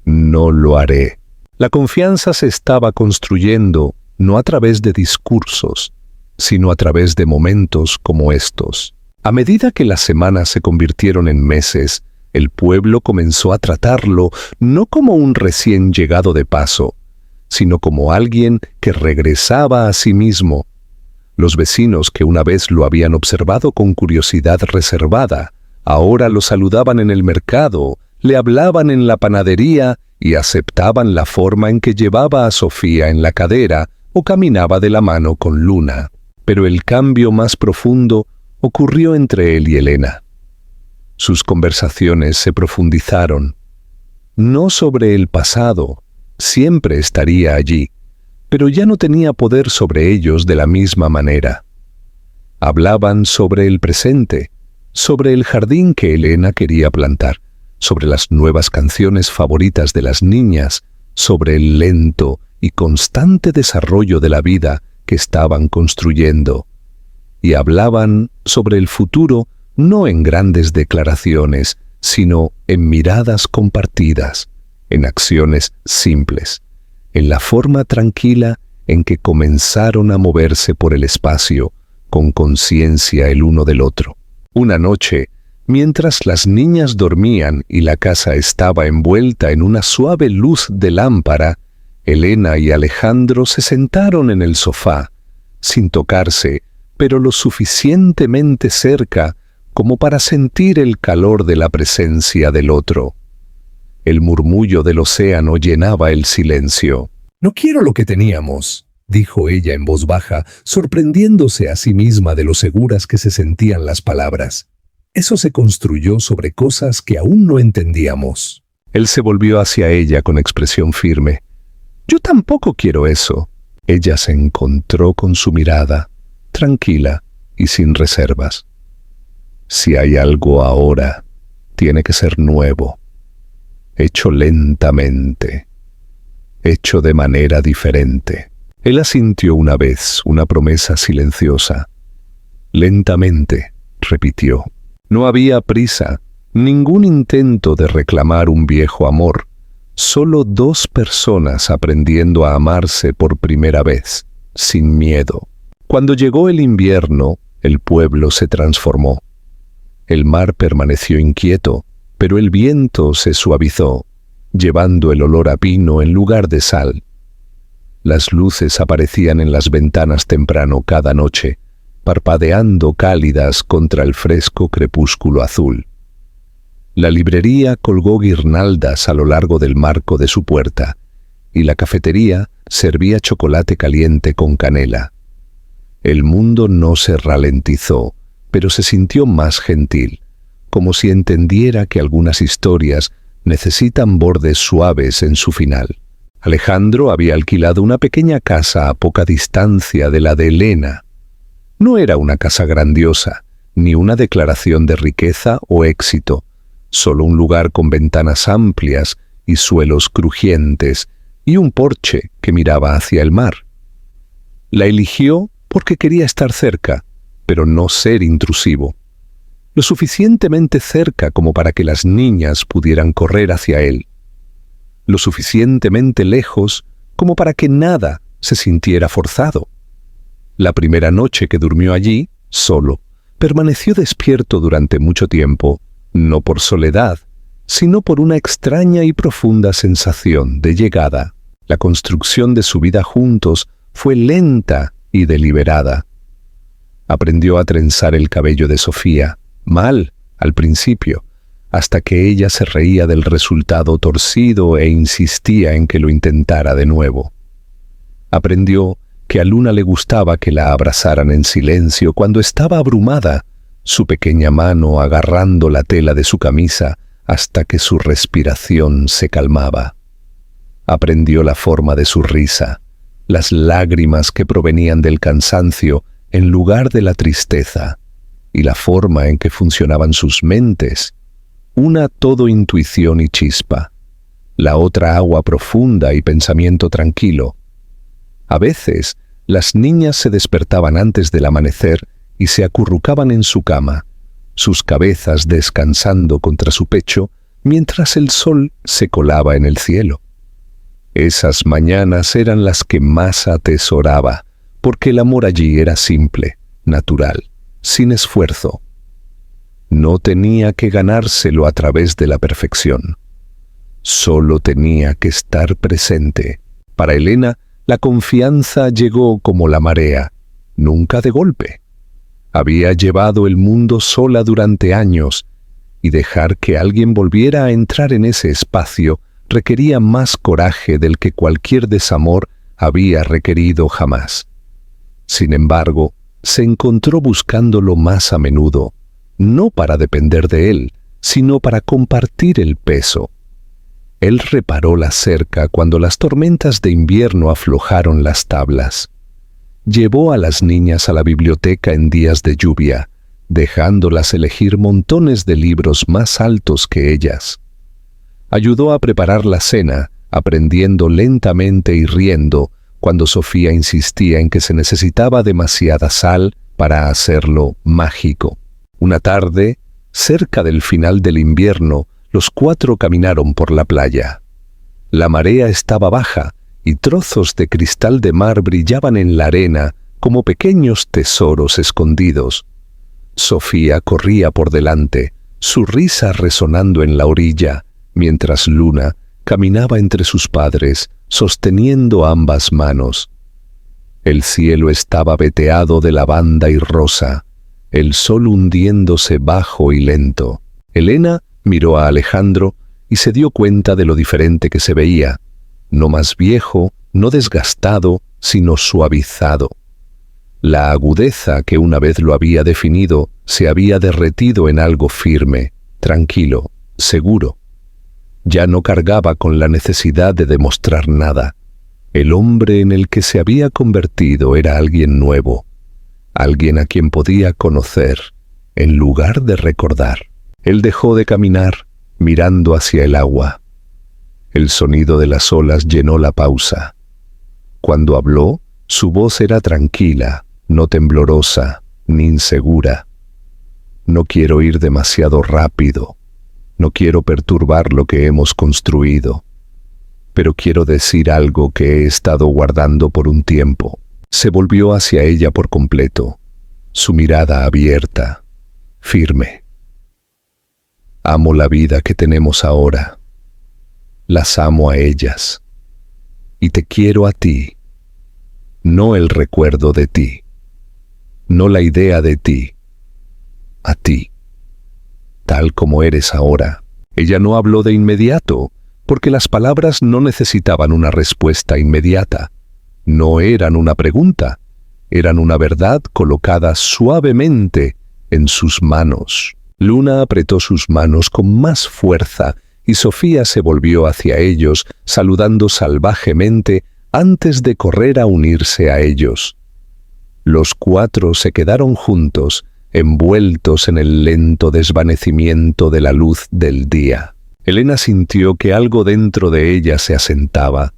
«No lo haré». La confianza se estaba construyendo no a través de discursos, sino a través de momentos como estos. A medida que las semanas se convirtieron en meses, el pueblo comenzó a tratarlo no como un recién llegado de paso, sino como alguien que regresaba a sí mismo. Los vecinos que una vez lo habían observado con curiosidad reservada, ahora lo saludaban en el mercado, le hablaban en la panadería y aceptaban la forma en que llevaba a Sofía en la cadera o caminaba de la mano con Luna. Pero el cambio más profundo ocurrió entre él y Elena. Sus conversaciones se profundizaron. No sobre el pasado, siempre estaría allí, pero ya no tenía poder sobre ellos de la misma manera. Hablaban sobre el presente, sobre el jardín que Elena quería plantar, sobre las nuevas canciones favoritas de las niñas, sobre el lento y constante desarrollo de la vida que estaban construyendo. Y hablaban sobre el futuro no en grandes declaraciones, sino en miradas compartidas, en acciones simples, en la forma tranquila en que comenzaron a moverse por el espacio, con conciencia el uno del otro. Una noche, mientras las niñas dormían y la casa estaba envuelta en una suave luz de lámpara, Elena y Alejandro se sentaron en el sofá, sin tocarse, pero lo suficientemente cerca como para sentir el calor de la presencia del otro. El murmullo del océano llenaba el silencio. «No quiero lo que teníamos», dijo ella en voz baja, sorprendiéndose a sí misma de lo seguras que se sentían las palabras. Eso se construyó sobre cosas que aún no entendíamos. Él se volvió hacia ella con expresión firme. «Yo tampoco quiero eso». Ella se encontró con su mirada, tranquila y sin reservas. «Si hay algo ahora, tiene que ser nuevo, hecho lentamente, hecho de manera diferente». Él asintió una vez, una promesa silenciosa. «Lentamente», repitió. No había prisa, ningún intento de reclamar un viejo amor, solo dos personas aprendiendo a amarse por primera vez, sin miedo. Cuando llegó el invierno, el pueblo se transformó. El mar permaneció inquieto, pero el viento se suavizó, llevando el olor a pino en lugar de sal. Las luces aparecían en las ventanas temprano cada noche, parpadeando cálidas contra el fresco crepúsculo azul. La librería colgó guirnaldas a lo largo del marco de su puerta, y la cafetería servía chocolate caliente con canela. El mundo no se ralentizó, pero se sintió más gentil, como si entendiera que algunas historias necesitan bordes suaves en su final. Alejandro había alquilado una pequeña casa a poca distancia de la de Elena. No era una casa grandiosa, ni una declaración de riqueza o éxito, solo un lugar con ventanas amplias y suelos crujientes, y un porche que miraba hacia el mar. La eligió porque quería estar cerca, pero no ser intrusivo. Lo suficientemente cerca como para que las niñas pudieran correr hacia él. Lo suficientemente lejos como para que nada se sintiera forzado. La primera noche que durmió allí, solo, permaneció despierto durante mucho tiempo, no por soledad, sino por una extraña y profunda sensación de llegada. La construcción de su vida juntos fue lenta y deliberada. Aprendió a trenzar el cabello de Sofía, mal, al principio, hasta que ella se reía del resultado torcido e insistía en que lo intentara de nuevo. Aprendió que a Luna le gustaba que la abrazaran en silencio cuando estaba abrumada, su pequeña mano agarrando la tela de su camisa hasta que su respiración se calmaba. Aprendió la forma de su risa, las lágrimas que provenían del cansancio en lugar de la tristeza, y la forma en que funcionaban sus mentes, una todo intuición y chispa, la otra agua profunda y pensamiento tranquilo. A veces, las niñas se despertaban antes del amanecer y se acurrucaban en su cama, sus cabezas descansando contra su pecho mientras el sol se colaba en el cielo. Esas mañanas eran las que más atesoraba, porque el amor allí era simple, natural, sin esfuerzo. No tenía que ganárselo a través de la perfección. Solo tenía que estar presente. Para Elena, la confianza llegó como la marea, nunca de golpe. Había llevado el mundo sola durante años, y dejar que alguien volviera a entrar en ese espacio requería más coraje del que cualquier desamor había requerido jamás. Sin embargo, se encontró buscándolo más a menudo, no para depender de él, sino para compartir el peso. Él reparó la cerca cuando las tormentas de invierno aflojaron las tablas. Llevó a las niñas a la biblioteca en días de lluvia, dejándolas elegir montones de libros más altos que ellas. Ayudó a preparar la cena, aprendiendo lentamente y riendo cuando Sofía insistía en que se necesitaba demasiada sal para hacerlo mágico. Una tarde, cerca del final del invierno, los cuatro caminaron por la playa. La marea estaba baja y trozos de cristal de mar brillaban en la arena como pequeños tesoros escondidos. Sofía corría por delante, su risa resonando en la orilla, mientras Luna caminaba entre sus padres, sosteniendo ambas manos. El cielo estaba veteado de lavanda y rosa, el sol hundiéndose bajo y lento. Elena miró a Alejandro y se dio cuenta de lo diferente que se veía, no más viejo, no desgastado, sino suavizado. La agudeza que una vez lo había definido se había derretido en algo firme, tranquilo, seguro. Ya no cargaba con la necesidad de demostrar nada. El hombre en el que se había convertido era alguien nuevo, alguien a quien podía conocer, en lugar de recordar. Él dejó de caminar, mirando hacia el agua. El sonido de las olas llenó la pausa. Cuando habló, su voz era tranquila, no temblorosa, ni insegura. No quiero ir demasiado rápido. No quiero perturbar lo que hemos construido. Pero quiero decir algo que he estado guardando por un tiempo. Se volvió hacia ella por completo, su mirada abierta, firme. Amo la vida que tenemos ahora. Las amo a ellas. Y te quiero a ti. No el recuerdo de ti. No la idea de ti. A ti. Tal como eres ahora. Ella no habló de inmediato, porque las palabras no necesitaban una respuesta inmediata. No eran una pregunta, eran una verdad colocada suavemente en sus manos. Luna apretó sus manos con más fuerza y Sofía se volvió hacia ellos, saludando salvajemente antes de correr a unirse a ellos. Los cuatro se quedaron juntos, envueltos en el lento desvanecimiento de la luz del día. Elena sintió que algo dentro de ella se asentaba.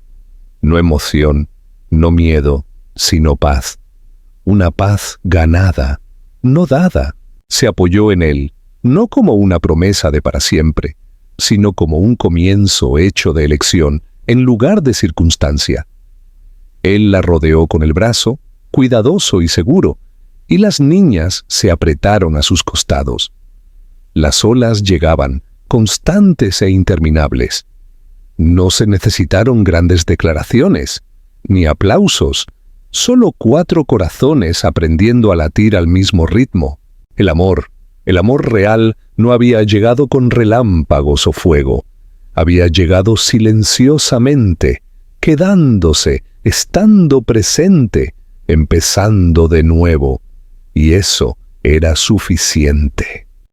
No emoción, no miedo, sino paz. Una paz ganada, no dada. Se apoyó en él, no como una promesa de para siempre, sino como un comienzo hecho de elección en lugar de circunstancia. Él la rodeó con el brazo, cuidadoso y seguro, y las niñas se apretaron a sus costados. Las olas llegaban, constantes e interminables. No se necesitaron grandes declaraciones, ni aplausos, solo 4 corazones aprendiendo a latir al mismo ritmo. El amor real No había llegado con relámpagos o fuego. Había llegado silenciosamente, quedándose, estando presente, empezando de nuevo. Y eso era suficiente.